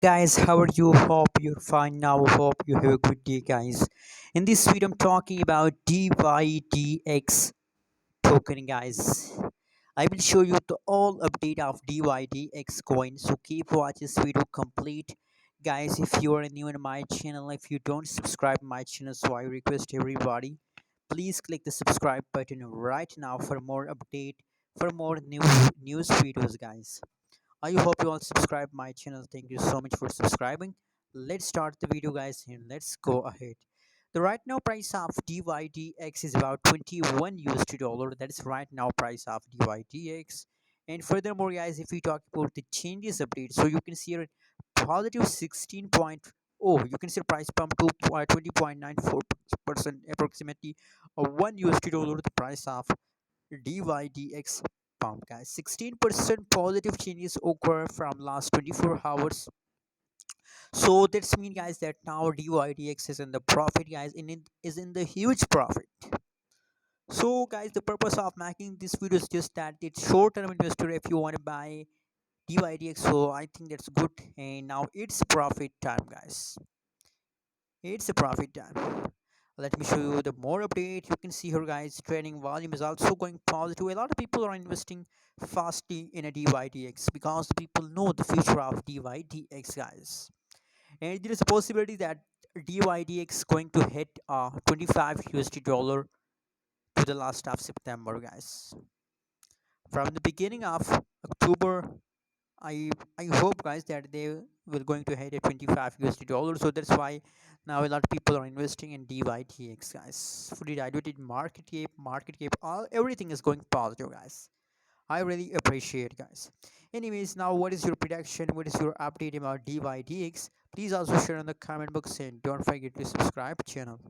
guys, how are you? Hope you're fine now. Hope you have a good day, guys. In this video, I'm talking about DYDX token, guys. I will show you the all update of DYDX coin. So keep watching this video complete, guys. If you are new in my channel, if you don't subscribe my channel, so I request everybody, please click the subscribe button right now for more update, for more news videos, guys. I hope you all subscribe my channel. Thank you so much for subscribing. Let's start the video, guys, and let's go ahead. The right now price of DYDX is about 21 USD dollar. That is right now price of DYDX. And furthermore, guys, if we talk about the changes update, so you can see here positive 16 point. Oh, you can see price pump to 20.94% approximately 1 USD dollar. The price of DYDX pump, guys. 16% positive changes occur from last 24 hours. So that's mean, guys, that now DYDX is in the profit, guys, and it is in the huge profit. So guys, the purpose of making this video is just that it's short-term investor if you want to buy DYDX. So I think that's good, and now it's profit time, guys. It's a profit time. Let me show you the more update. You can see here, guys, trading volume is also going positive. A lot of people are investing fastly in a DYDX because people know the future of DYDX, guys. And there is a possibility that DYDX going to hit 25 USD dollar to the last of September, guys. From the beginning of October, I hope, guys, that they will going to hit a 25 USD dollar. So that's why now a lot of people are investing in DYDX, guys. Fully diluted market cap, all everything is going positive, guys. I really appreciate, guys. Anyways, now what is your prediction? What is your update about DYDX? Please also share in the comment box and don't forget to subscribe channel.